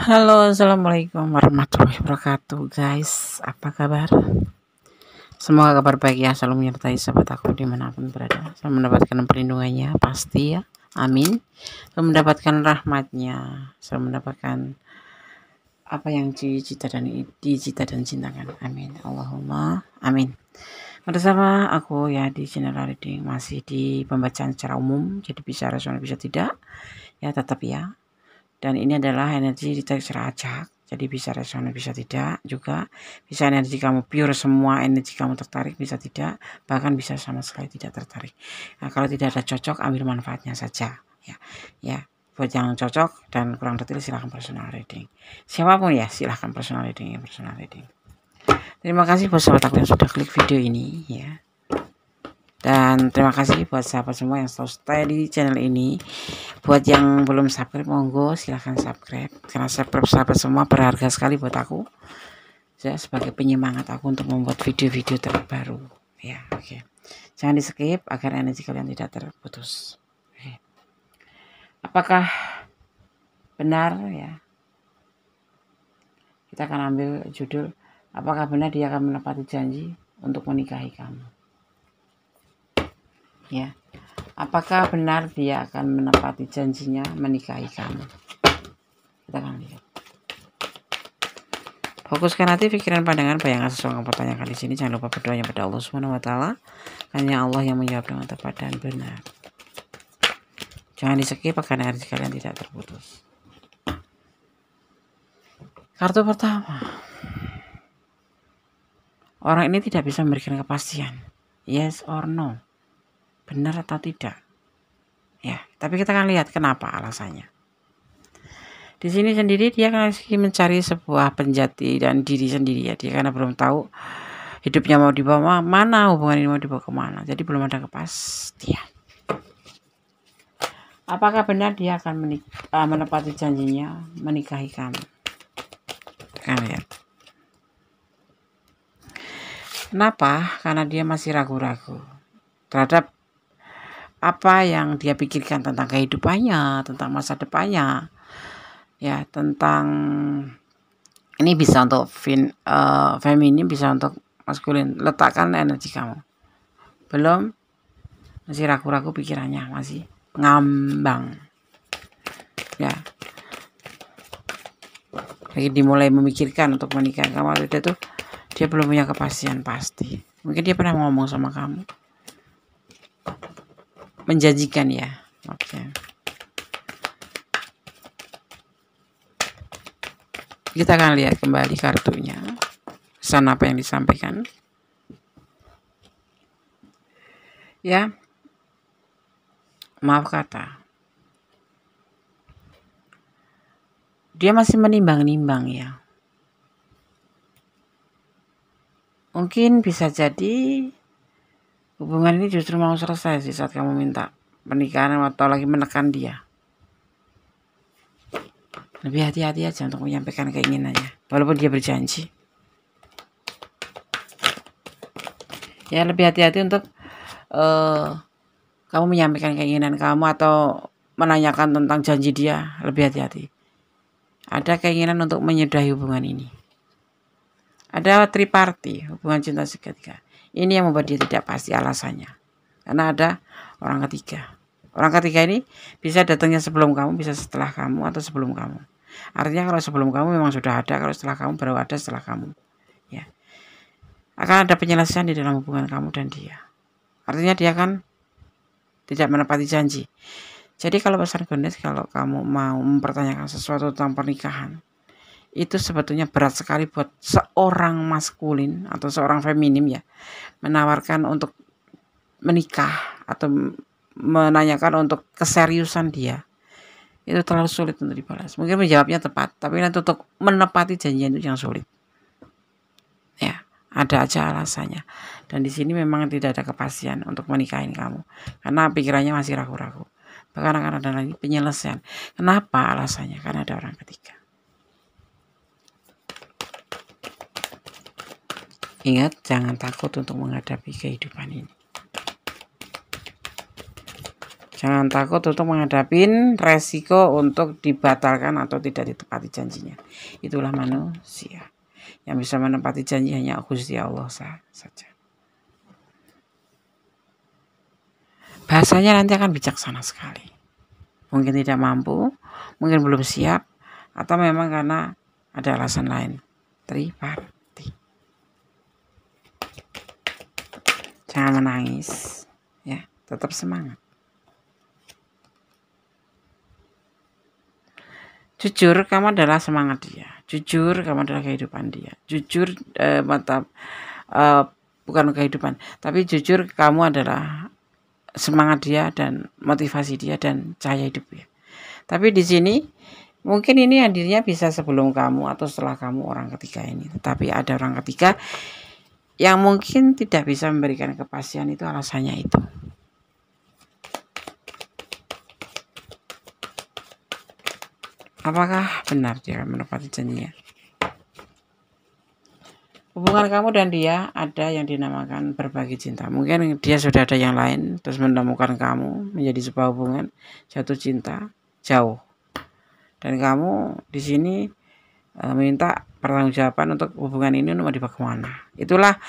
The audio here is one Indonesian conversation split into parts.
Halo, assalamualaikum warahmatullahi wabarakatuh, guys. Apa kabar? Semoga kabar baik ya selalu menyertai sahabat aku dimanapun berada. Selalu mendapatkan perlindungannya, pasti ya. Amin. Selalu mendapatkan rahmatnya. Selalu mendapatkan apa yang dicita dan cintakan. Amin. Allahumma amin. Bersama aku ya di channel reading masih di pembacaan secara umum, jadi bisa rasional bisa tidak ya, tetap ya. Dan ini adalah energi ditarik secara acak, jadi bisa resonans bisa tidak, juga bisa energi kamu pure, semua energi kamu tertarik bisa tidak, bahkan bisa sama sekali tidak tertarik. Nah, kalau tidak ada cocok, ambil manfaatnya saja ya. Buat yang cocok dan kurang detail silahkan personal reading, siapapun ya silahkan personal reading. Terima kasih buat sahabat aku yang sudah klik video ini ya. Dan terima kasih buat sahabat semua yang selalu stay di channel ini. Buat yang belum subscribe, monggo silahkan subscribe. Karena subscribe sahabat semua berharga sekali buat aku. Saya sebagai penyemangat aku untuk membuat video-video terbaru. Ya, oke. Jangan di skip agar energi kalian tidak terputus. Oke. Apakah benar ya? Kita akan ambil judul. Apakah benar dia akan menepati janji untuk menikahi kamu? Ya. Apakah benar dia akan menepati janjinya menikahi kamu? Kita akan lihat. Fokuskan hati, pikiran, pandangan, bayangan sesuai yang pertanyakan di sini. Jangan lupa berdoanya pada Allah Subhanahu wa taala. Hanya Allah yang menjawab dengan tepat dan benar. Jangan di-skip agar energi kalian tidak terputus. Kartu pertama. Orang ini tidak bisa memberikan kepastian. Yes or no. Benar atau tidak. Ya, tapi kita akan lihat kenapa alasannya. Di sini sendiri dia lagi mencari sebuah penjati dan diri sendiri ya. Dia karena belum tahu hidupnya mau dibawa mana, hubungan ini mau dibawa kemana. Jadi belum ada kepastian. Apakah benar dia akan menepati janjinya menikahi kamu? Kita lihat. Kenapa? Karena dia masih ragu-ragu terhadap apa yang dia pikirkan tentang kehidupannya, tentang masa depannya. Ya, tentang ini bisa untuk feminim, bisa untuk maskulin. Letakkan energi kamu. Belum, masih ragu-ragu pikirannya, masih ngambang. Ya. Lagi dimulai memikirkan untuk menikah kamu itu tuh, dia belum punya kepastian pasti. Mungkin dia pernah ngomong sama kamu. Menjanjikan ya. Oke. Kita akan lihat kembali kartunya. Pesan apa yang disampaikan. Ya. Maaf kata. Dia masih menimbang-nimbang ya. Mungkin bisa jadi hubungan ini justru mau selesai sih saat kamu minta pernikahan atau lagi menekan dia. Lebih hati-hati aja untuk menyampaikan keinginannya, walaupun dia berjanji. Ya, lebih hati-hati untuk kamu menyampaikan keinginan kamu atau menanyakan tentang janji dia. Lebih hati-hati. Ada keinginan untuk menyudahi hubungan ini. Ada triparti, hubungan cinta segitiga. Ini yang membuat dia tidak pasti alasannya. Karena ada orang ketiga. Orang ketiga ini bisa datangnya sebelum kamu, bisa setelah kamu, atau sebelum kamu. Artinya kalau sebelum kamu memang sudah ada, kalau setelah kamu baru ada setelah kamu. Ya. Akan ada penyelesaian di dalam hubungan kamu dan dia. Artinya dia kan tidak menepati janji. Jadi kalau pesan Gones, kalau kamu mau mempertanyakan sesuatu tentang pernikahan, itu sebetulnya berat sekali buat seorang maskulin atau seorang feminim ya, menawarkan untuk menikah atau menanyakan untuk keseriusan dia. Itu terlalu sulit untuk dibalas. Mungkin menjawabnya tepat, tapi nanti untuk menepati janjian itu yang sulit. Ya, ada aja alasannya. Dan di sini memang tidak ada kepastian untuk menikahin kamu, karena pikirannya masih ragu-ragu. Bahkan akan ada lagi penyelesaian. Kenapa alasannya? Karena ada orang ketiga. Ingat, jangan takut untuk menghadapi kehidupan ini. Jangan takut untuk menghadapi resiko untuk dibatalkan atau tidak ditepati janjinya. Itulah manusia. Yang bisa menepati janji hanya Gusti Allah saja. Bahasanya nanti akan bijaksana sekali. Mungkin tidak mampu, mungkin belum siap, atau memang karena ada alasan lain. Triparti. Jangan menangis, ya, tetap semangat. Jujur, kamu adalah semangat dia. Jujur, kamu adalah kehidupan dia. Jujur, bukan kehidupan, tapi jujur kamu adalah semangat dia dan motivasi dia dan cahaya hidup dia. Tapi di sini mungkin ini hadirnya bisa sebelum kamu atau setelah kamu orang ketiga ini. Tetapi ada orang ketiga yang mungkin tidak bisa memberikan kepastian, itu alasannya itu. Apakah benar dia akan menepati janjinya? Hubungan kamu dan dia ada yang dinamakan berbagi cinta. Mungkin dia sudah ada yang lain, terus menemukan kamu menjadi sebuah hubungan, jatuh cinta, jauh. Dan kamu di sini minta pertanggungjawaban untuk hubungan ini mau dibawa kemana. Itulah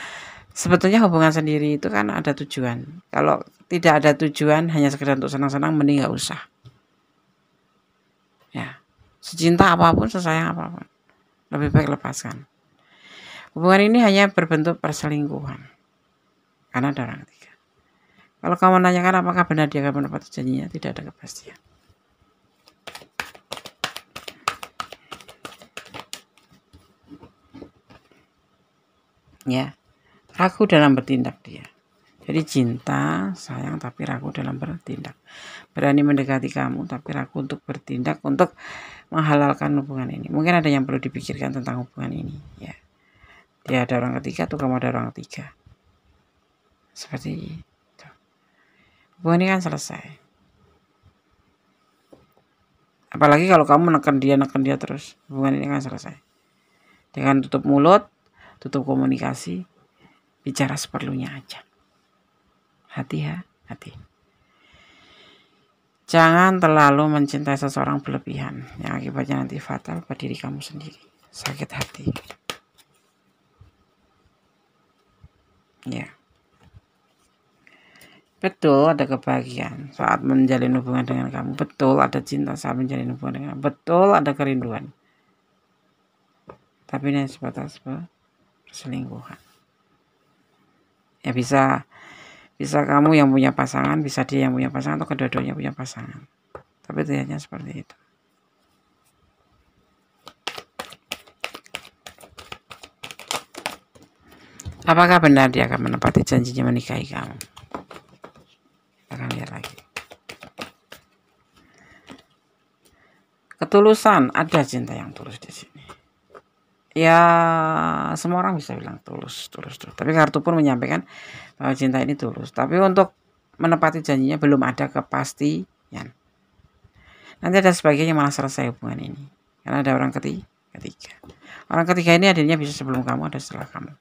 sebetulnya hubungan sendiri itu kan ada tujuan. Kalau tidak ada tujuan, hanya sekedar untuk senang-senang, mending nggak usah. Ya, secinta apapun, sesayang apapun, lebih baik lepaskan. Hubungan ini hanya berbentuk perselingkuhan karena ada orang ketiga. Kalau kamu menanyakan apakah benar dia akan menepati janjinya, tidak ada kepastian. Ya, ragu dalam bertindak dia. Jadi cinta, sayang, tapi ragu dalam bertindak. Berani mendekati kamu, tapi ragu untuk bertindak untuk menghalalkan hubungan ini. Mungkin ada yang perlu dipikirkan tentang hubungan ini. Ya, dia ada orang ketiga, atau kamu ada orang ketiga. Seperti itu. Hubungan ini kan selesai. Apalagi kalau kamu menekan dia terus, hubungan ini kan selesai. Jangan tutup mulut, tutup komunikasi, bicara seperlunya aja. Hati. Jangan terlalu mencintai seseorang berlebihan, yang akibatnya nanti fatal pada diri kamu sendiri. Sakit hati. Ya. Betul ada kebahagiaan saat menjalin hubungan dengan kamu. Betul ada cinta saat menjalin hubungan dengan kamu. Betul ada kerinduan. Tapi ini sebatas perselingkuhan. Ya bisa kamu yang punya pasangan, bisa dia yang punya pasangan, atau kedua-duanya punya pasangan. Tapi ternyata seperti itu. Apakah benar dia akan menepati janjinya menikahi kamu? Kita akan lihat lagi. Ketulusan, ada cinta yang tulus di sini. Ya, semua orang bisa bilang tulus. Tapi kartu pun menyampaikan bahwa cinta ini tulus. Tapi untuk menepati janjinya belum ada kepastian. Nanti ada sebagian yang malah selesai hubungan ini. Karena ada orang ketiga. Orang ketiga ini hadirnya bisa sebelum kamu, ada setelah kamu.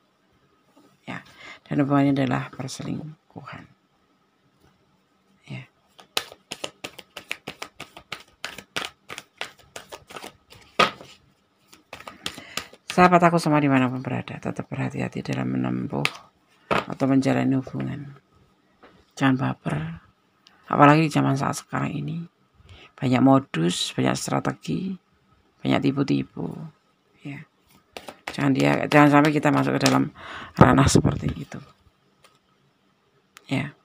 Ya, dan hubungan ini adalah perselingkuhan. Ya. Sahabat aku semua dimanapun berada, tetap berhati-hati dalam menempuh atau menjalani hubungan. Jangan baper, apalagi di zaman saat sekarang ini. Banyak modus, banyak strategi, banyak tipu-tipu. Ya. Jangan sampai kita masuk ke dalam ranah seperti itu. Ya.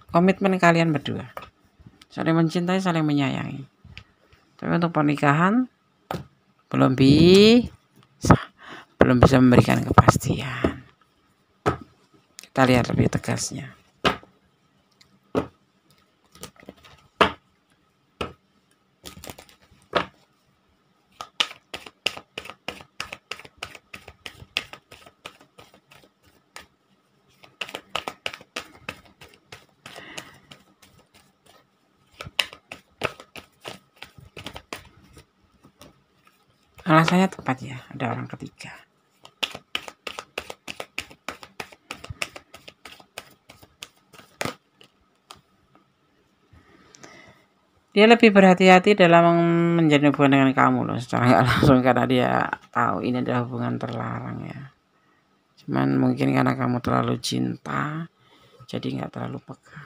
Komitmen kalian berdua, saling mencintai, saling menyayangi. Tapi untuk pernikahan belum bisa memberikan kepastian. Kita lihat lebih tegasnya. Alasannya tepat ya, ada orang ketiga. Dia lebih berhati-hati dalam menjalin hubungan dengan kamu loh, secara nggak langsung, karena dia tahu ini adalah hubungan terlarang ya. Cuman mungkin karena kamu terlalu cinta, jadi nggak terlalu peka.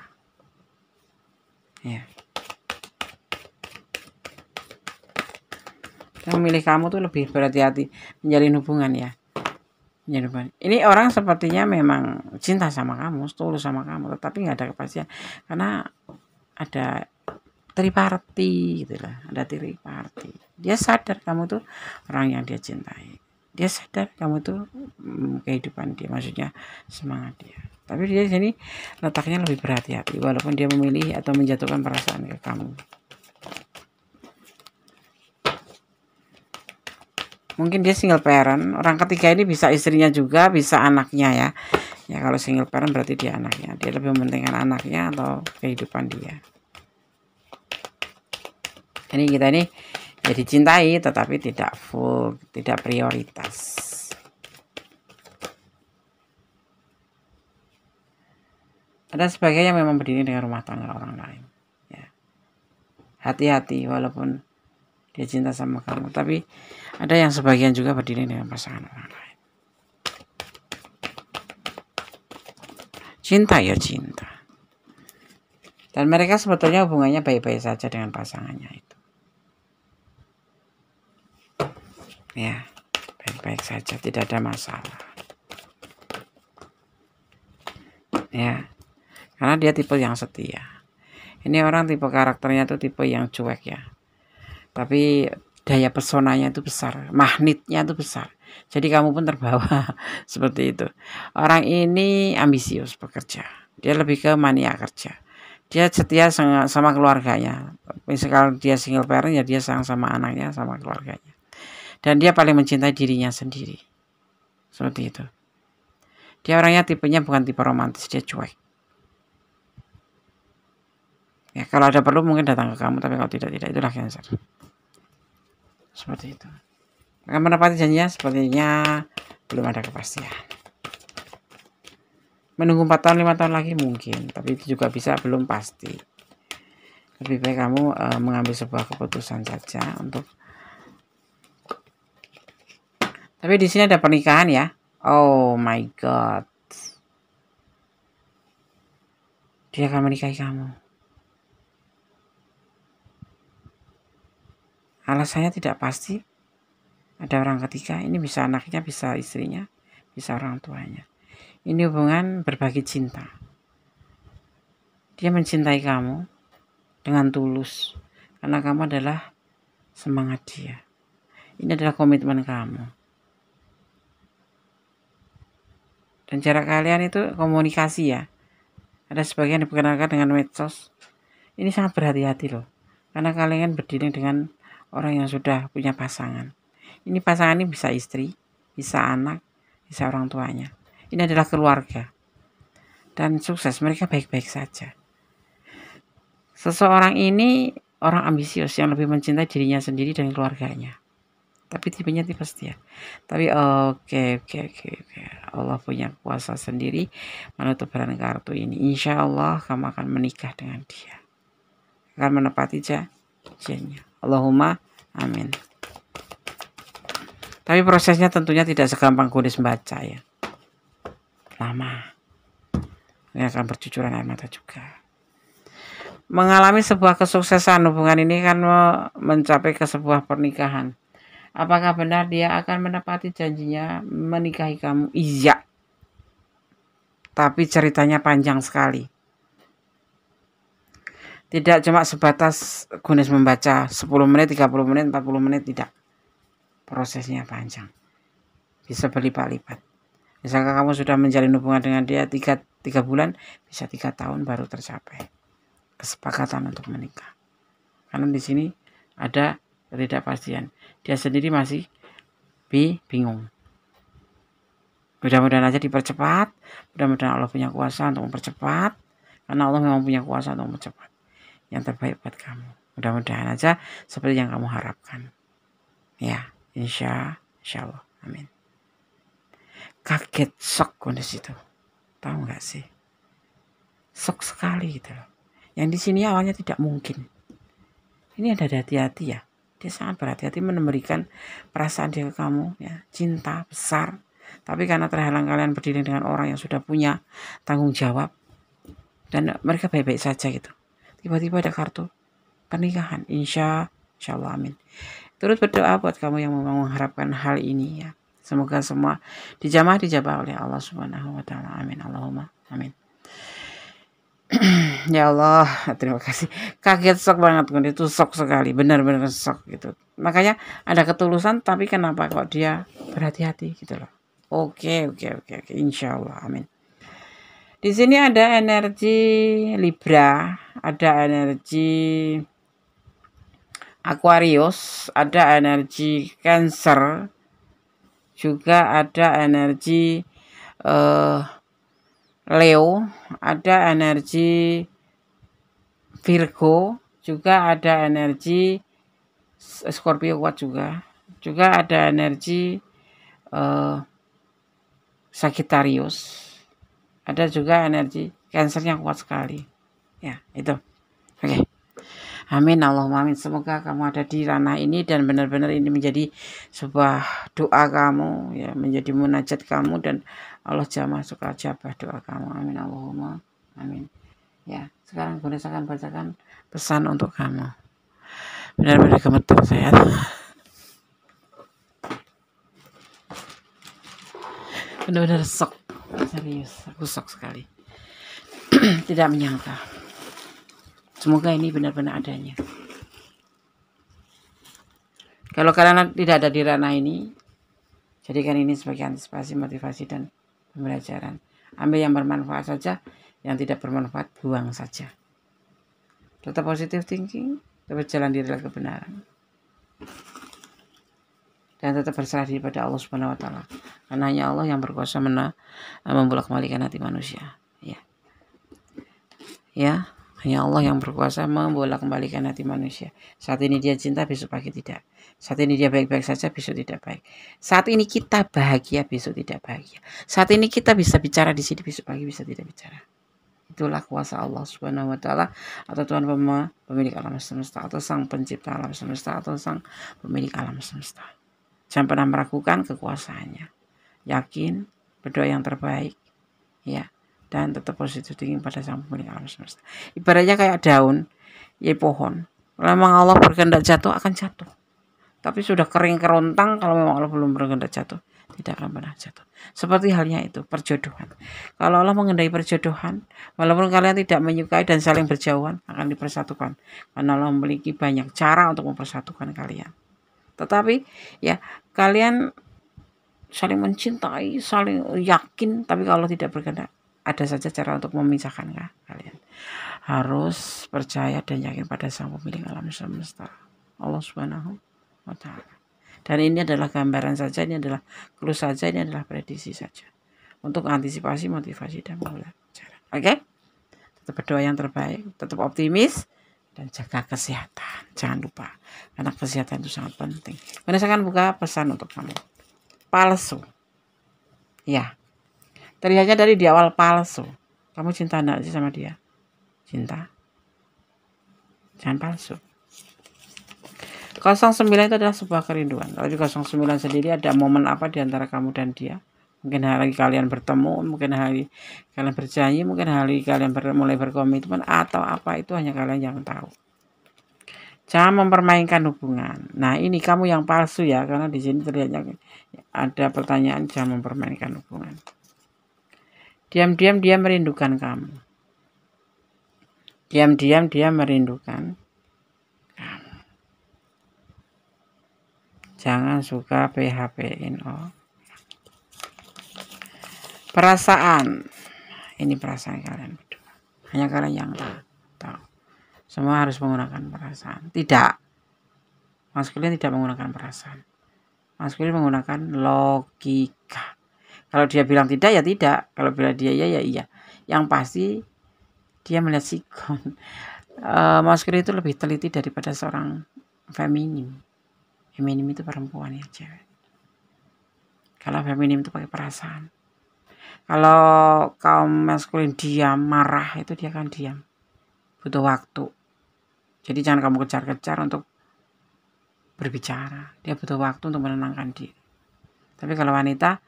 Ya. Yang memilih kamu tuh lebih berhati-hati menjalin hubungan ya. Ini orang sepertinya memang cinta sama kamu, tulus sama kamu, tetapi nggak ada kepastian karena ada triparty gitu lah, ada triparty. Dia sadar kamu tuh orang yang dia cintai, dia sadar kamu tuh kehidupan dia, maksudnya semangat dia. Tapi dia sini letaknya lebih berhati-hati, walaupun dia memilih atau menjatuhkan perasaan ke kamu. Mungkin dia single parent, orang ketiga ini bisa istrinya juga, bisa anaknya ya. Ya kalau single parent berarti dia anaknya. Dia lebih mementingkan anaknya atau kehidupan dia. Ini kita ini ya dicintai tetapi tidak full, tidak prioritas. Ada sebagian yang memang berdiri dengan rumah tangga orang lain. Ya. Hati-hati walaupun dia cinta sama kamu, tapi ada yang sebagian juga berdiri dengan pasangan orang lain. Cinta ya cinta. Dan mereka sebetulnya hubungannya baik-baik saja dengan pasangannya itu. Ya, baik-baik saja, tidak ada masalah. Ya, karena dia tipe yang setia. Ini orang tipe karakternya tuh tipe yang cuek ya. Tapi daya pesonanya itu besar, magnetnya itu besar. Jadi kamu pun terbawa seperti itu. Orang ini ambisius bekerja. Dia lebih ke mania kerja. Dia setia sama keluarganya. Misalkan dia single parent ya dia sayang sama anaknya, sama keluarganya. Dan dia paling mencintai dirinya sendiri. Seperti itu. Dia orangnya tipenya bukan tipe romantis, dia cuek. Ya, kalau ada perlu mungkin datang ke kamu, tapi kalau tidak itulah Cancer. Seperti itu. Akan menepati janjinya sepertinya belum ada kepastian. Menunggu 4 tahun 5 tahun lagi mungkin, tapi itu juga bisa belum pasti. Lebih baik kamu mengambil sebuah keputusan saja untuk. Tapi di sini ada pernikahan ya. Oh my god. Dia akan menikahi kamu. Alasannya tidak pasti. Ada orang ketiga, ini bisa anaknya, bisa istrinya, bisa orang tuanya. Ini hubungan berbagi cinta. Dia mencintai kamu dengan tulus. Karena kamu adalah semangat dia. Ini adalah komitmen kamu. Dan jarak kalian itu komunikasi ya. Ada sebagian diperkenalkan dengan medsos. Ini sangat berhati-hati loh. Karena kalian berdiri dengan orang yang sudah punya pasangan. Ini pasangan ini bisa istri, bisa anak, bisa orang tuanya. Ini adalah keluarga. Dan sukses, mereka baik-baik saja. Seseorang ini orang ambisius yang lebih mencintai dirinya sendiri dan keluarganya. Tapi tipenya tipe setia. Tapi oke. Allah punya kuasa sendiri menutup barang kartu ini. Insya Allah kamu akan menikah dengan dia. Akan menepati janjinya. Allahumma amin. Tapi prosesnya tentunya tidak segampang kulis membaca ya. Lama. Ini akan bercucuran air mata juga. Mengalami sebuah kesuksesan hubungan ini kan mencapai ke sebuah pernikahan. Apakah benar dia akan menepati janjinya menikahi kamu? Iya. Tapi ceritanya panjang sekali. Tidak cuma sebatas Gunis membaca 10 menit, 30 menit, 40 menit, tidak. Prosesnya panjang. Bisa berlipat-lipat. Misalkan kamu sudah menjalin hubungan dengan dia 3 bulan, bisa 3 tahun baru tercapai kesepakatan untuk menikah. Karena di sini ada ketidakpastian. Dia sendiri masih bingung. Mudah-mudahan aja dipercepat. Mudah-mudahan Allah punya kuasa untuk mempercepat. Karena Allah memang punya kuasa untuk mempercepat. Yang terbaik buat kamu. Mudah-mudahan aja seperti yang kamu harapkan. Ya, insya Allah. Amin. Kaget, shock kondisi itu. Tahu nggak sih? Shock sekali gitu loh. Yang di sini awalnya tidak mungkin. Ini ada hati-hati ya. Dia sangat berhati-hati memberikan perasaan dia ke kamu ya, cinta besar. Tapi karena terhalang kalian berdiri dengan orang yang sudah punya tanggung jawab dan mereka baik-baik saja gitu. Tiba-tiba ada kartu pernikahan. Insya Allah, amin. Turut berdoa buat kamu yang memang mengharapkan hal ini ya. Semoga semua dijabah oleh Allah Subhanahu wa taala. Amin. Allahumma amin. Ya Allah, terima kasih. Kaget, sok banget, itu sok sekali, benar-benar sok gitu. Makanya ada ketulusan, tapi kenapa kok dia berhati-hati gitu loh. Oke, insya Allah, amin. Di sini ada energi Libra, ada energi Aquarius, ada energi Cancer, juga ada energi Leo, ada energi Virgo, juga ada energi Scorpio kuat juga ada energi Sagittarius, ada juga energi Cancer yang kuat sekali ya. Itu oke. Amin, Allahumma amin. Semoga kamu ada di ranah ini dan benar-benar ini menjadi sebuah doa kamu ya, menjadi munajat kamu dan Allah jamah suka jabah doa kamu. Amin, Allahumma amin. Ya, sekarang Bunda akan bacakan pesan untuk kamu. Benar-benar gemeter saya. Benar-benar sok. Serius, aku sok sekali. Tidak menyangka. Semoga ini benar-benar adanya. Kalau kalian tidak ada di ranah ini, jadikan ini sebagai antisipasi, motivasi, dan pembelajaran. Ambil yang bermanfaat saja, yang tidak bermanfaat buang saja. Tetap positive thinking, tetap jalan di dalam kebenaran. Dan tetap berserah diri pada Allah Subhanahu wa taala. Karena hanya Allah yang berkuasa membolak-balikan hati manusia. Ya, hanya Allah yang berkuasa membolak-balikan hati manusia. Saat ini dia cinta, besok pagi tidak. Saat ini dia baik-baik saja, besok tidak baik. Saat ini kita bahagia, besok tidak bahagia. Saat ini kita bisa bicara di sini, besok pagi bisa tidak bicara. Itulah kuasa Allah Subhanahu wa taala, atau Tuhan pemilik alam semesta, atau Sang Pencipta alam semesta, atau Sang pemilik alam semesta. Jangan pernah meragukan kekuasaannya. Yakin, berdoa yang terbaik, ya, dan tetap positif thinking pada Sang pemilik alam semesta. Ibaratnya kayak daun, ya pohon. Kalau memang Allah berkehendak jatuh, akan jatuh. Tapi sudah kering kerontang, kalau memang Allah belum berkehendak jatuh, tidak akan pernah jatuh. Seperti halnya itu perjodohan. Kalau Allah mengendai perjodohan, walaupun kalian tidak menyukai dan saling berjauhan, akan dipersatukan. Karena Allah memiliki banyak cara untuk mempersatukan kalian. Tetapi ya, kalian saling mencintai, saling yakin, tapi kalau tidak berkehendak, ada saja cara untuk memisahkan kalian. Harus percaya dan yakin pada Sang pemilik alam semesta, Allah Subhanahu wa taala. Dan ini adalah gambaran saja, ini adalah clue saja, ini adalah prediksi saja. Untuk antisipasi, motivasi, dan pembelajaran. Oke? Tetap berdoa yang terbaik, tetap optimis, dan jaga kesehatan. Jangan lupa, karena kesehatan itu sangat penting. Saya akan buka pesan untuk kamu. Palsu. Ya. Terlihatnya dari di awal palsu. Kamu cinta enggak sih sama dia? Cinta. Jangan palsu. 09 itu adalah sebuah kerinduan. Kalau di 09 sendiri ada momen apa di antara kamu dan dia? Mungkin hari kalian bertemu, mungkin hari kalian berjanji, mungkin hari kalian mulai berkomitmen, atau apa, itu hanya kalian yang tahu. Jangan mempermainkan hubungan. Nah, ini kamu yang palsu ya, karena di sini terlihatnya ada pertanyaan, jangan mempermainkan hubungan. Diam-diam dia merindukan kamu. Diam-diam dia merindukan kamu. Jangan suka PHP-in. Perasaan. Ini perasaan kalian berdua. Hanya kalian yang tahu. Semua harus menggunakan perasaan. Tidak. Maskulin tidak menggunakan perasaan. Maskulin menggunakan logika. Kalau dia bilang tidak, ya tidak. Kalau bilang dia ya, ya iya. Yang pasti dia melihat sikon. Maskulin itu lebih teliti daripada seorang feminim. Feminim itu perempuan ya, cewek. Kalau feminim itu pakai perasaan. Kalau kaum maskulin diam, marah, itu dia akan diam. Butuh waktu. Jadi jangan kamu kejar-kejar untuk berbicara. Dia butuh waktu untuk menenangkan diri. Tapi kalau wanita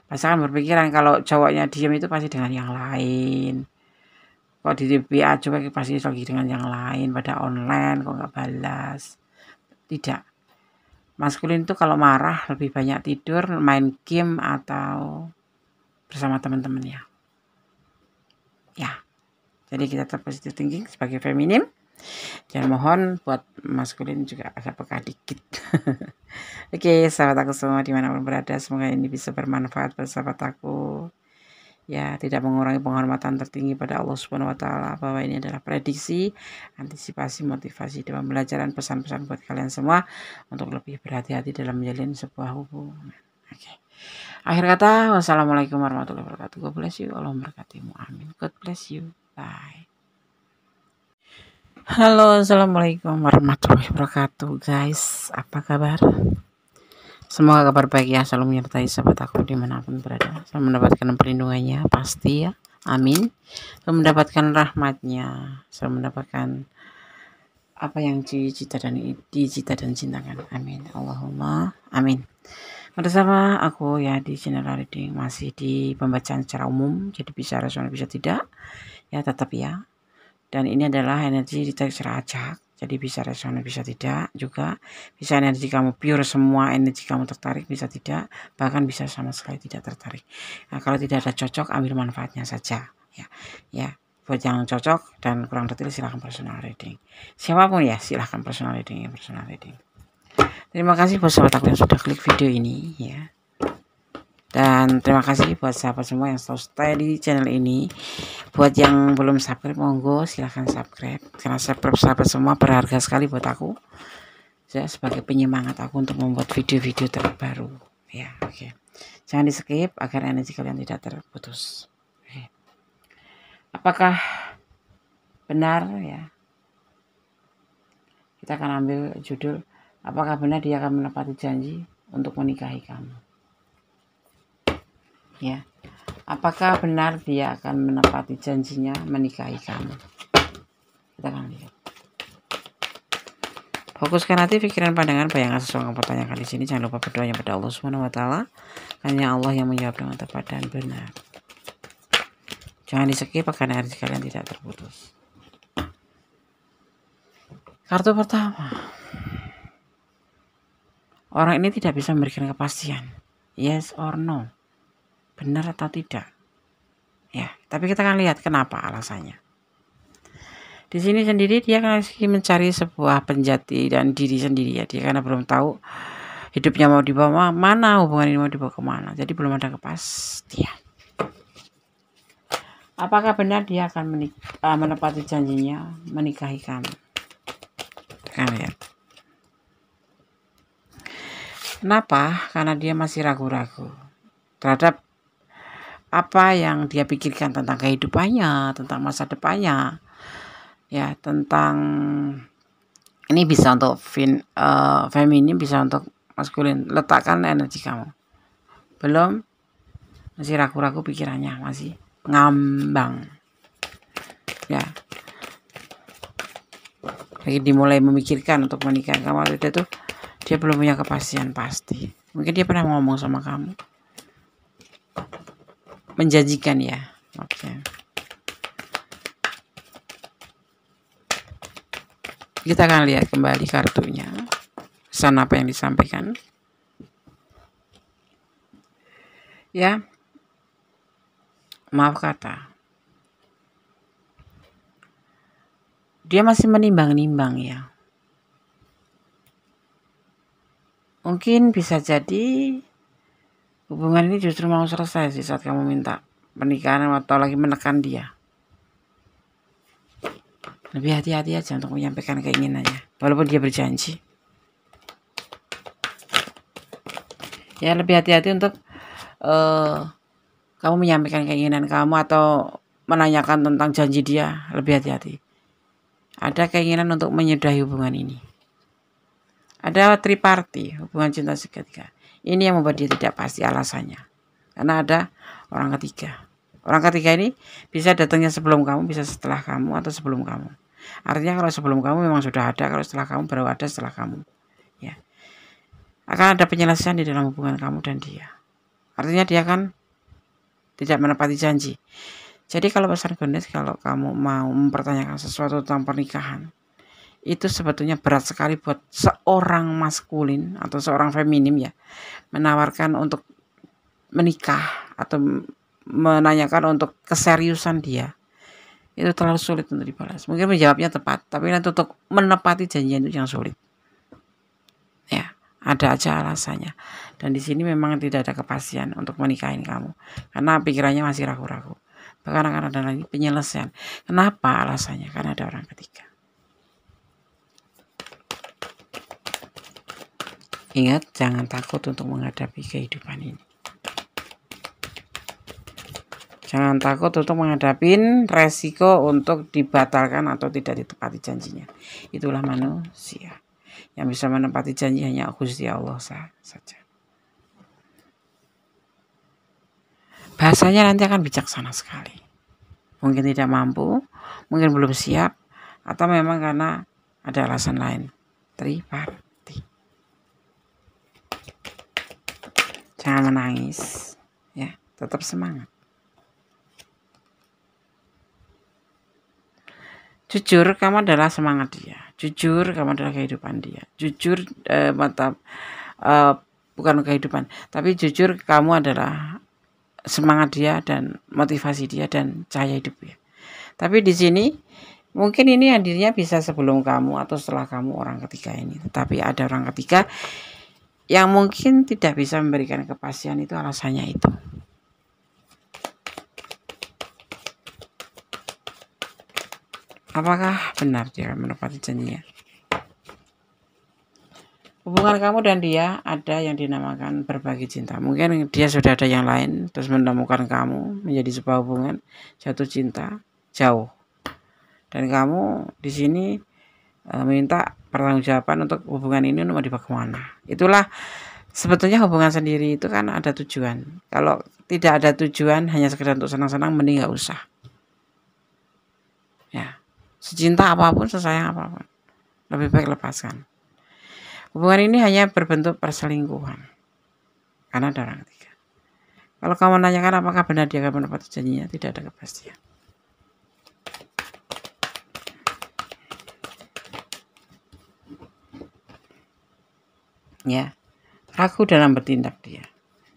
pasti akan berpikiran kalau cowoknya diem itu pasti dengan yang lain. Kok di WA coba pasti lagi dengan yang lain, pada online kok nggak balas. Tidak. Maskulin itu kalau marah lebih banyak tidur, main game atau bersama teman-temannya. Ya. Jadi kita tetap positive thinking sebagai feminim. Dan mohon buat maskulin juga agak peka dikit. Oke, sahabat aku semua dimanapun berada, semoga ini bisa bermanfaat buat sahabat aku. Ya, tidak mengurangi penghormatan tertinggi pada Allah Subhanahu wa taala, bahwa ini adalah prediksi, antisipasi, motivasi dan pembelajaran, pesan-pesan buat kalian semua untuk lebih berhati-hati dalam menjalin sebuah hubungan. Oke. Akhir kata, wassalamualaikum warahmatullahi wabarakatuh. God bless you, Allah memberkatimu. Amin. God bless you. Bye. Halo, assalamualaikum warahmatullahi wabarakatuh, guys. Apa kabar? Semoga kabar baik ya selalu menyertai sahabat aku dimanapun berada. Saya mendapatkan perlindungannya pasti ya, amin. Saya mendapatkan rahmatnya, saya mendapatkan apa yang dicita dan cintakan, amin. Allahumma amin. Bersama aku ya di channel reading masih di pembacaan secara umum, jadi bisa respon bisa tidak ya, tetap ya. Dan ini adalah energi ditarik secara acak, jadi bisa resonans bisa tidak juga. Bisa energi kamu pure semua, energi kamu tertarik bisa tidak, bahkan bisa sama sekali tidak tertarik. Nah, kalau tidak ada cocok, ambil manfaatnya saja ya. Buat yang cocok dan kurang detail silahkan personal reading. Siapapun ya silahkan personal reading. Terima kasih buat sahabat aku yang sudah klik video ini ya. Dan terima kasih buat sahabat semua yang selalu stay di channel ini. Buat yang belum subscribe, monggo silahkan subscribe. Karena sahabat semua berharga sekali buat aku. Saya sebagai penyemangat aku untuk membuat video-video terbaru. Ya, oke. Jangan di skip agar energi kalian tidak terputus. Oke. Apakah benar ya? Kita akan ambil judul. Apakah benar dia akan menepati janji untuk menikahi kamu? Ya, apakah benar dia akan menepati janjinya menikahi kamu? Kita akan lihat. Fokuskan hati, pikiran, pandangan, bayangan sesuai yang pertanyakan di sini. Jangan lupa berdoanya pada Allah Subhanahu wa taala. Hanya Allah yang menjawab dengan tepat dan benar. Jangan di-skip agar energi kalian tidak terputus. Kartu pertama. Orang ini tidak bisa memberikan kepastian. Yes or no. Benar atau tidak, ya. Tapi kita akan lihat kenapa alasannya. Di sini sendiri dia lagi mencari sebuah penjati dan diri sendiri ya. Dia karena belum tahu hidupnya mau dibawa mana, hubungan ini mau dibawa kemana. Jadi belum ada kepastian. Apakah benar dia akan menepati janjinya menikahi kamu? Kita lihat. Kenapa? Karena dia masih ragu-ragu terhadap apa yang dia pikirkan tentang kehidupannya, tentang masa depannya, ya, tentang ini bisa untuk feminim, bisa untuk maskulin. Letakkan energi kamu. Belum, masih ragu-ragu pikirannya, masih ngambang, ya. Lagi dimulai memikirkan untuk menikah kamu. Itu dia belum punya kepastian pasti. Mungkin dia pernah ngomong sama kamu. Menjanjikan ya. Oke. Kita akan lihat kembali kartunya. Pesan apa yang disampaikan. Ya. Maaf kata. Dia masih menimbang-nimbang ya. Mungkin bisa jadi hubungan ini justru mau selesai sih saat kamu minta pernikahan atau lagi menekan dia. Lebih hati-hati aja untuk menyampaikan keinginannya, walaupun dia berjanji. Ya, lebih hati-hati untuk kamu menyampaikan keinginan kamu atau menanyakan tentang janji dia. Lebih hati-hati. Ada keinginan untuk menyudahi hubungan ini. Ada triparti, hubungan cinta segitiga. Ini yang membuat dia tidak pasti alasannya. Karena ada orang ketiga. Orang ketiga ini bisa datangnya sebelum kamu, bisa setelah kamu, atau sebelum kamu. Artinya kalau sebelum kamu memang sudah ada, kalau setelah kamu baru ada setelah kamu. Ya. Akan ada penyelesaian di dalam hubungan kamu dan dia. Artinya dia kan tidak menepati janji. Jadi kalau pesan Gones, kalau kamu mau mempertanyakan sesuatu tentang pernikahan, itu sebetulnya berat sekali buat seorang maskulin atau seorang feminim ya, menawarkan untuk menikah atau menanyakan untuk keseriusan dia. Itu terlalu sulit untuk dibalas. Mungkin menjawabnya tepat, tapi nanti untuk menepati janjian itu yang sulit. Ya, ada aja alasannya. Dan di sini memang tidak ada kepastian untuk menikahin kamu, karena pikirannya masih ragu-ragu. Bahkan akan ada lagi penyelesaian. Kenapa alasannya? Karena ada orang ketiga. Ingat, jangan takut untuk menghadapi kehidupan ini. Jangan takut untuk menghadapi resiko untuk dibatalkan atau tidak ditepati janjinya. Itulah manusia. Yang bisa menepati janji hanya Gusti Allah saja. Bahasanya nanti akan bijaksana sekali. Mungkin tidak mampu, mungkin belum siap, atau memang karena ada alasan lain. Triparti. Jangan menangis, ya, tetap semangat. Jujur, kamu adalah semangat dia. Jujur, kamu adalah kehidupan dia. Jujur, bukan kehidupan, tapi jujur kamu adalah semangat dia dan motivasi dia dan cahaya hidup dia. Tapi di sini mungkin ini hadirnya bisa sebelum kamu atau setelah kamu orang ketiga ini. Tetapi ada orang ketiga yang mungkin tidak bisa memberikan kepastian, itu alasannya itu. Apakah benar dia akan menepati janjinya? Hubungan kamu dan dia ada yang dinamakan berbagi cinta. Mungkin dia sudah ada yang lain, terus menemukan kamu, menjadi sebuah hubungan, jatuh cinta, jauh. Dan kamu di sini minta pertanggungjawaban untuk hubungan ini mau dibawa kemana. Itulah sebetulnya hubungan sendiri itu kan ada tujuan. Kalau tidak ada tujuan, hanya sekedar untuk senang-senang, mending gak usah. Ya. Secinta apapun, sesayang apapun, lebih baik lepaskan. Hubungan ini hanya berbentuk perselingkuhan, karena ada orang ketiga. Kalau kamu menanyakan apakah benar dia akan menepati janjinya, tidak ada kepastian. Ya, ragu dalam bertindak dia.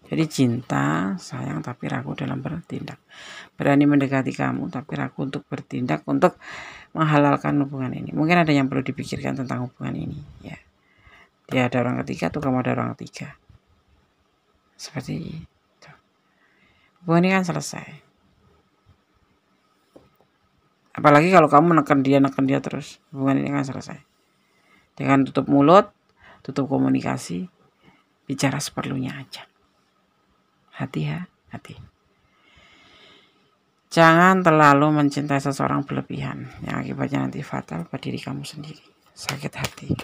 Jadi cinta, sayang, tapi ragu dalam bertindak. Berani mendekati kamu, tapi ragu untuk bertindak untuk menghalalkan hubungan ini. Mungkin ada yang perlu dipikirkan tentang hubungan ini. Ya, dia ada orang ketiga atau kamu ada orang ketiga. Seperti itu. Hubungan ini kan selesai. Apalagi kalau kamu menekan dia terus, hubungan ini kan selesai. Dengan tutup mulut, tutup komunikasi, bicara seperlunya aja. Hati. Jangan terlalu mencintai seseorang berlebihan, yang akibatnya nanti fatal pada diri kamu sendiri. Sakit hati.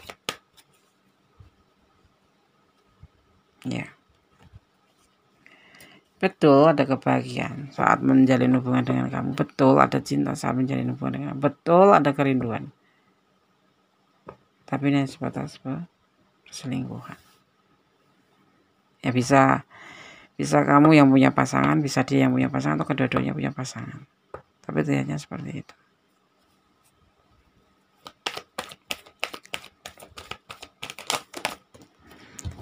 Ya. Betul ada kebahagiaan saat menjalin hubungan dengan kamu. Betul ada cinta saat menjalin hubungan dengan kamu. Betul ada kerinduan. Tapi ini sebatas perselingkuhan. Ya bisa kamu yang punya pasangan, bisa dia yang punya pasangan, atau kedua-duanya punya pasangan. Tapi ternyata seperti itu.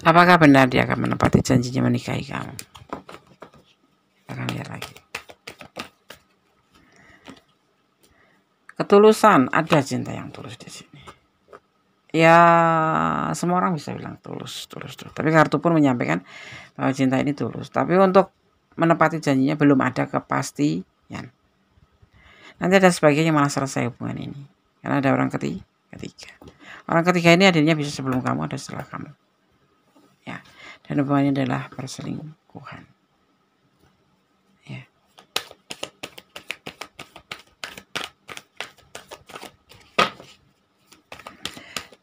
Apakah benar dia akan menepati janjinya menikahi kamu? Kita akan lihat lagi. Ketulusan, ada cinta yang tulus di sini. Ya, semua orang bisa bilang tulus. Tapi kartu pun menyampaikan bahwa cinta ini tulus. Tapi untuk menepati janjinya belum ada kepastian. Nanti ada sebagian yang malah selesai hubungan ini, karena ada orang ketiga. Orang ketiga ini hadirnya bisa sebelum kamu, ada setelah kamu. Ya, dan hubungan ini adalah perselingkuhan. Ya.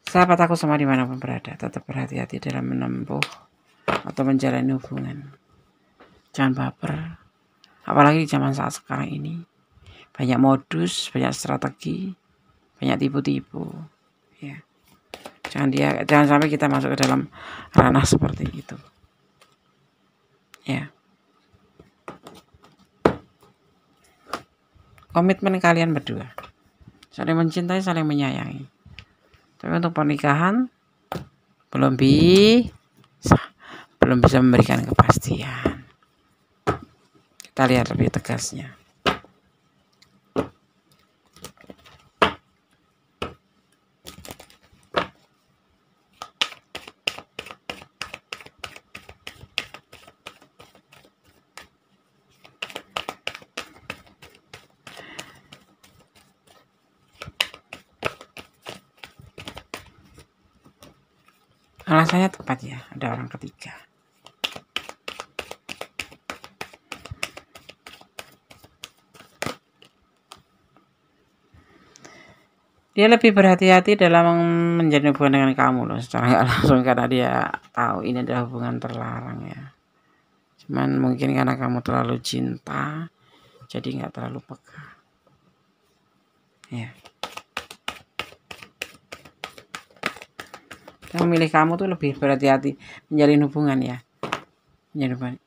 Sahabat aku semua dimanapun berada, tetap berhati-hati dalam menempuh atau menjalani hubungan. Jangan baper, apalagi di zaman saat sekarang ini. Banyak modus, banyak strategi, banyak tipu-tipu ya. Jangan sampai kita masuk ke dalam ranah seperti itu ya. Komitmen kalian berdua saling mencintai, saling menyayangi. Tapi untuk pernikahan belum bisa memberikan kepastian. Kita lihat lebih tegasnya. Alasannya tepat ya, ada orang ketiga. Dia lebih berhati-hati dalam menjalin hubungan dengan kamu loh, secara nggak langsung, karena dia tahu ini adalah hubungan terlarang ya. Cuman mungkin karena kamu terlalu cinta, jadi nggak terlalu peka ya. Yang memilih kamu tuh lebih berhati-hati menjalin hubungan ya.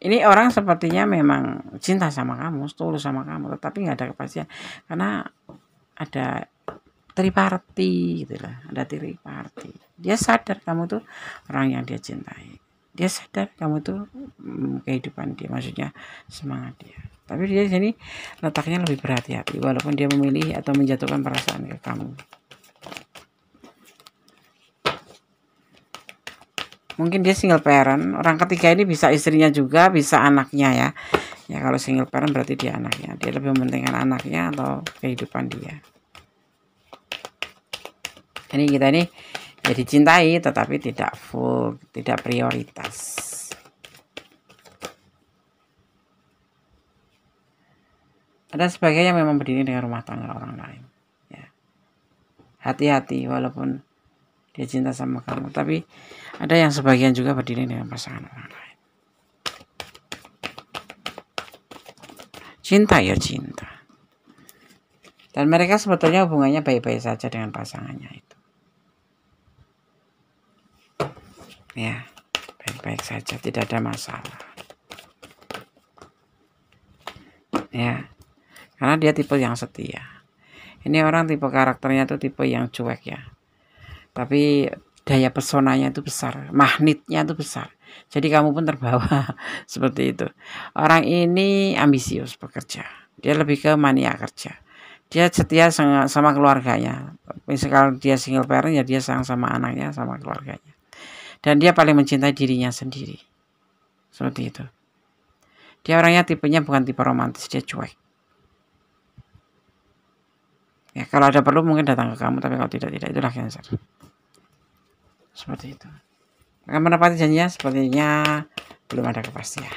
Ini orang sepertinya memang cinta sama kamu, tulus sama kamu, tetapi nggak ada kepastian karena ada triparty gitu lah, ada triparty. Dia sadar kamu tuh orang yang dia cintai, dia sadar kamu tuh kehidupan dia, maksudnya semangat dia. Tapi dia sini letaknya lebih berhati-hati walaupun dia memilih atau menjatuhkan perasaan ke kamu. Mungkin dia single parent. Orang ketiga ini bisa istrinya juga, bisa anaknya ya. Ya kalau single parent berarti dia anaknya. Dia lebih mementingkan anaknya atau kehidupan dia. Ini kita ini ya dicintai tetapi tidak full, tidak prioritas. Ada sebagian yang memang berdiri dengan rumah tangga orang lain. Ya. Hati-hati walaupun dia cinta sama kamu, tapi ada yang sebagian juga berdiri dengan pasangan orang lain. Cinta ya cinta. Dan mereka sebetulnya hubungannya baik-baik saja dengan pasangannya itu. Ya, baik-baik saja, tidak ada masalah. Ya, karena dia tipe yang setia. Ini orang tipe karakternya tuh tipe yang cuek ya. Tapi daya pesonanya itu besar, magnetnya itu besar. Jadi kamu pun terbawa seperti itu. Orang ini ambisius bekerja. Dia lebih ke mania kerja. Dia setia sama keluarganya. Misalnya dia single parent ya dia sayang sama anaknya, sama keluarganya. Dan dia paling mencintai dirinya sendiri. Seperti itu. Dia orangnya tipenya bukan tipe romantis, dia cuek. Ya, kalau ada perlu mungkin datang ke kamu, tapi kalau tidak itulah Cancer. Seperti itu. Akan menepati janjinya sepertinya belum ada kepastian.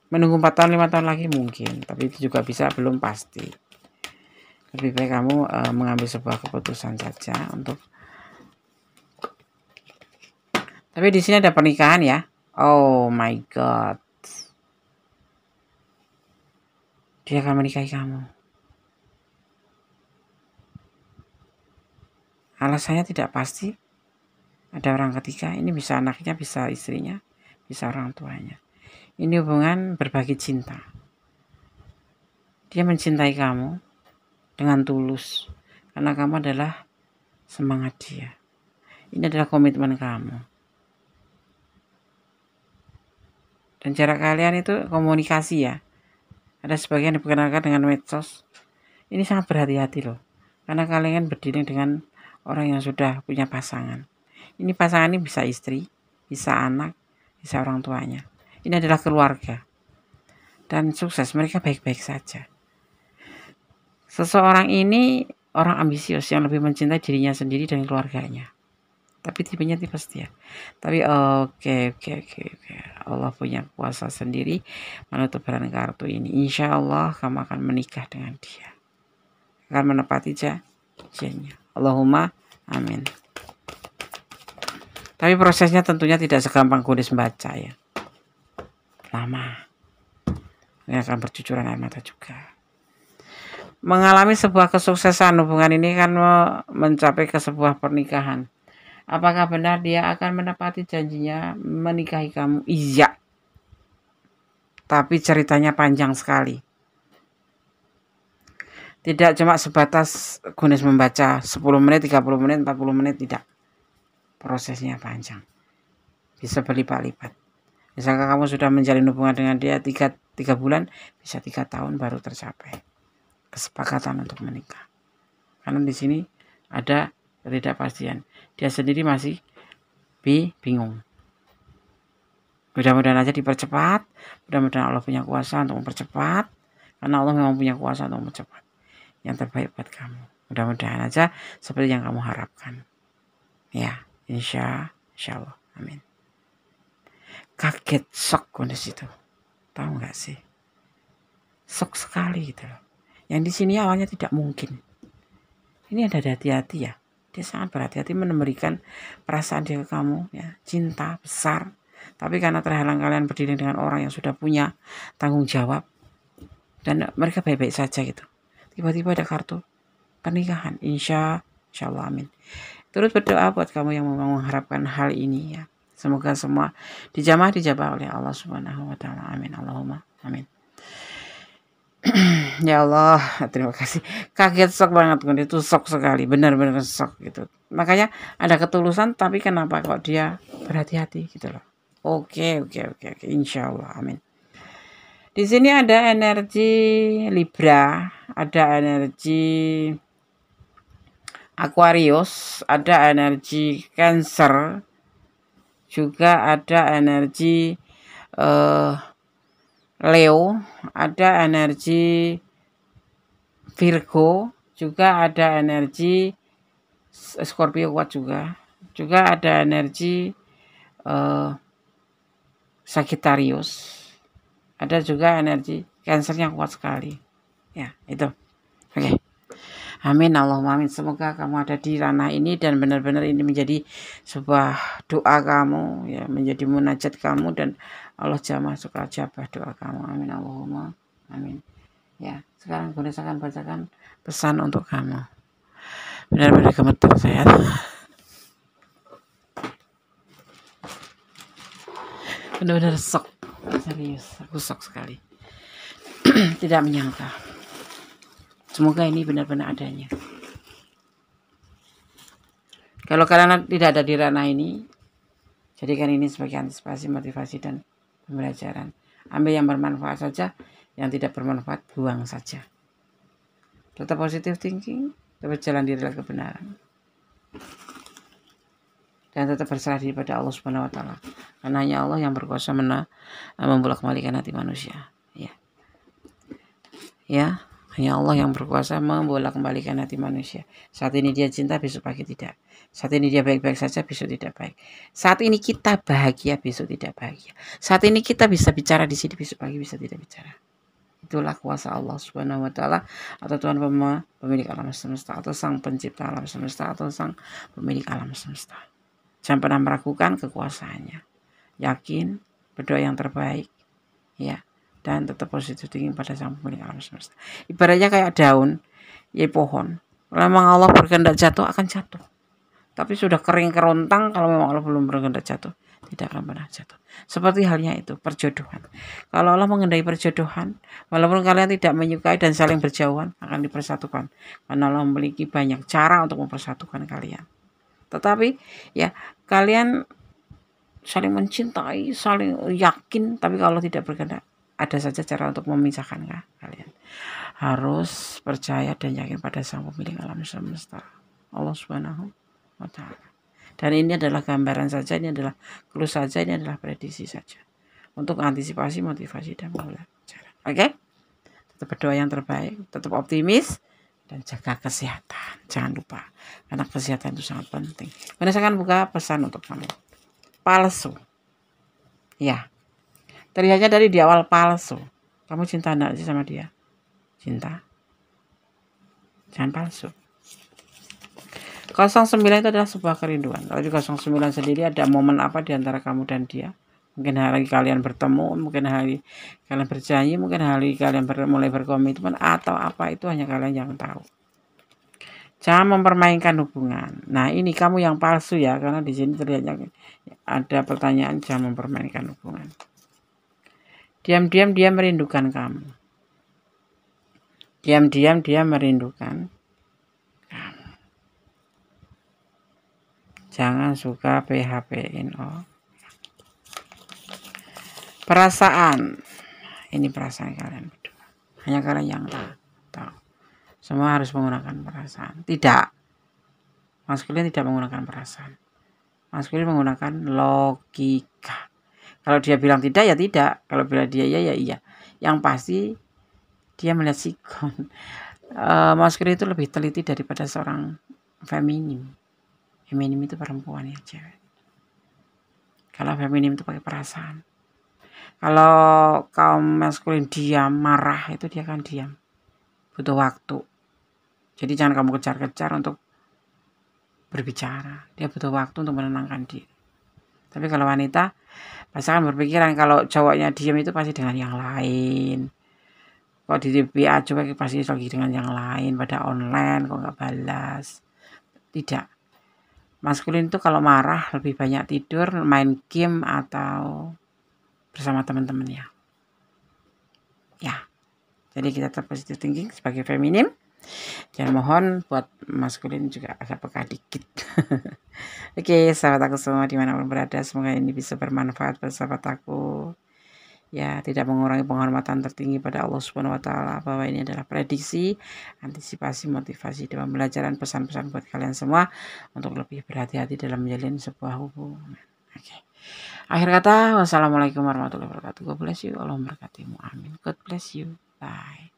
Menunggu 4 tahun 5 tahun lagi mungkin, tapi itu juga bisa belum pasti. Lebih baik kamu mengambil sebuah keputusan saja untuk. Tapi di sini ada pernikahan ya. Oh my god. Dia akan menikahi kamu. Alasannya tidak pasti. Ada orang ketiga, ini bisa anaknya, bisa istrinya, bisa orang tuanya. Ini hubungan berbagi cinta. Dia mencintai kamu dengan tulus. Karena kamu adalah semangat dia. Ini adalah komitmen kamu. Dan jarak kalian itu komunikasi ya. Ada sebagian diperkenalkan dengan medsos. Ini sangat berhati-hati loh. Karena kalian berdiri dengan orang yang sudah punya pasangan. Ini pasangan ini bisa istri, bisa anak, bisa orang tuanya. Ini adalah keluarga. Dan sukses, mereka baik-baik saja. Seseorang ini orang ambisius yang lebih mencintai dirinya sendiri dan keluarganya. Tapi tipenya tipe setia. Tapi oke. Allah punya kuasa sendiri menutup barang kartu ini. Insya Allah kamu akan menikah dengan dia. Akan menepati janjinya. Allahumma amin. Tapi prosesnya tentunya tidak segampang kulis membaca ya. Lama. Ini akan bercucuran air mata juga. mengalami sebuah kesuksesan. Hubungan ini kan mencapai ke sebuah pernikahan. Apakah benar dia akan menepati janjinya menikahi kamu? Iya. Tapi ceritanya panjang sekali. Tidak cuma sebatas Gunes membaca 10 menit, 30 menit, 40 menit, tidak. Prosesnya panjang. Bisa berlipat-lipat. Misalkan kamu sudah menjalin hubungan dengan dia 3 bulan, bisa 3 tahun baru tercapai kesepakatan untuk menikah. Karena di sini ada ketidakpastian. Dia sendiri masih bingung. Mudah-mudahan aja dipercepat. Mudah-mudahan Allah punya kuasa untuk mempercepat. Karena Allah memang punya kuasa untuk mempercepat. Yang terbaik buat kamu. Mudah-mudahan aja seperti yang kamu harapkan. Ya, insya Allah. Amin. Kaget, shock kondisi itu. Tahu nggak sih? Shock sekali gitu loh. Yang di sini awalnya tidak mungkin. Ini ada hati-hati ya. Dia sangat berhati-hati memberikan perasaan dia ke kamu. Ya, cinta besar. Tapi karena terhalang kalian berdiri dengan orang yang sudah punya tanggung jawab. Dan mereka baik-baik saja gitu. Tiba-tiba ada kartu pernikahan. Insya Allah, amin. Terus berdoa buat kamu yang mengharapkan hal ini ya. Semoga semua dijabah oleh Allah Subhanahu wa taala. Amin. Allahumma amin. Ya Allah, terima kasih. Kaget, shock banget, itu shock sekali, benar-benar shock gitu. Makanya ada ketulusan, tapi kenapa kok dia berhati-hati gitu loh. Oke, insya Allah, amin. Di sini ada energi Libra, ada energi Aquarius, ada energi Cancer, juga ada energi Leo, ada energi Virgo, juga ada energi Scorpio kuat juga ada energi Sagittarius, ada juga energi Cancer yang kuat sekali. Ya, itu. Oke. Amin, Allahumma amin. Semoga kamu ada di ranah ini dan benar-benar ini menjadi sebuah doa kamu, ya, menjadi munajat kamu dan Allah jamah suka jabah doa kamu. Amin, Allahumma amin. Ya, sekarang Gunes akan bacakan pesan untuk kamu. Benar-benar gemeter saya. Benar-benar shock. Serius, aku shock sekali. Tidak menyangka. Semoga ini benar-benar adanya. Kalau kalian tidak ada di ranah ini, jadikan ini sebagai antisipasi, motivasi, dan pembelajaran. Ambil yang bermanfaat saja, yang tidak bermanfaat buang saja. Tetap positive thinking, tetap jalan di dalam kebenaran. Dan tetap berserah diri pada Allah Subhanahu wa taala. Karena hanya Allah yang berkuasa membolak-balikan hati manusia. Ya. Hanya Allah yang berkuasa membolak-balikan hati manusia. Saat ini dia cinta, besok pagi tidak. Saat ini dia baik-baik saja, besok tidak baik. Saat ini kita bahagia, besok tidak bahagia. Saat ini kita bisa bicara di sini, besok pagi bisa tidak bicara. Itulah kuasa Allah Subhanahu wa taala, atau Tuhan pemilik alam semesta, atau Sang Pencipta alam semesta, atau Sang pemilik alam semesta. Jangan pernah meragukan kekuasaannya. Yakin, berdoa yang terbaik, ya. Dan tetap positif thinking pada Sang pemilik alam semesta. Ibaratnya kayak daun, ya pohon. Kalau memang Allah berkehendak jatuh, akan jatuh. Tapi sudah kering kerontang, kalau memang Allah belum berkehendak jatuh, tidak akan pernah jatuh. Seperti halnya itu, perjodohan. Kalau Allah mengendai perjodohan, walaupun kalian tidak menyukai dan saling berjauhan, akan dipersatukan. Karena Allah memiliki banyak cara untuk mempersatukan kalian. Tetapi, ya, kalian saling mencintai, saling yakin, tapi kalau tidak berkehendak, ada saja cara untuk memisahkan kalian. Harus percaya dan yakin pada Sang pemilik alam semesta, Allah Subhanahu wa taala. Dan ini adalah gambaran saja, ini adalah clue saja, ini adalah prediksi saja. Untuk antisipasi, motivasi, dan pembelajaran. Oke? Tetap berdoa yang terbaik, tetap optimis, dan jaga kesehatan. Jangan lupa, karena kesehatan itu sangat penting. Saya akan buka pesan untuk kamu. Palsu. Ya. Terlihatnya dari di awal palsu. Kamu cinta enggak sih sama dia? Cinta. Jangan palsu. 09 itu adalah sebuah kerinduan. Kalau di 09 sendiri ada momen apa di antara kamu dan dia? Mungkin hari kalian bertemu, mungkin hari kalian berjanji, mungkin hari kalian mulai berkomitmen, atau apa itu hanya kalian yang tahu. Jangan mempermainkan hubungan. Nah, ini kamu yang palsu ya, karena di sini terlihatnya ada pertanyaan jangan mempermainkan hubungan. Diam-diam dia merindukan kamu. Diam-diam dia merindukan kamu. Jangan suka PHP-in. Oh. Perasaan. Ini perasaan kalian berdua. Hanya kalian yang tahu. Semua harus menggunakan perasaan. Tidak. Maskulin tidak menggunakan perasaan. Maskulin menggunakan logika. Kalau dia bilang tidak, ya tidak. Kalau bilang dia iya, ya iya. Yang pasti dia melihat sikon. Maskulin itu lebih teliti daripada seorang feminim. Feminim itu perempuan ya, cewek. Kalau feminim itu pakai perasaan. Kalau kaum maskulin diam, marah, itu dia akan diam. Butuh waktu. Jadi jangan kamu kejar-kejar untuk berbicara. Dia butuh waktu untuk menenangkan diri. Tapi kalau wanita, pasti akan berpikiran kalau cowoknya diam itu pasti dengan yang lain. Kok di WA coba pasti lagi dengan yang lain, pada online kok nggak balas. Tidak. Maskulin itu kalau marah lebih banyak tidur, main game, atau bersama teman-temannya. Ya. Jadi kita tetap positive thinking sebagai feminim. Jangan mohon buat maskulin juga agak peka dikit. Oke, sahabat aku semua dimanapun berada, semoga ini bisa bermanfaat buat sahabat aku. Ya, tidak mengurangi penghormatan tertinggi pada Allah Subhanahu wa taala, bahwa ini adalah prediksi, antisipasi, motivasi dan pembelajaran, pesan-pesan buat kalian semua untuk lebih berhati-hati dalam menjalin sebuah hubungan. Oke. Akhir kata, wassalamualaikum warahmatullahi wabarakatuh. God bless you. Allah memberkatimu. Amin. God bless you. Bye.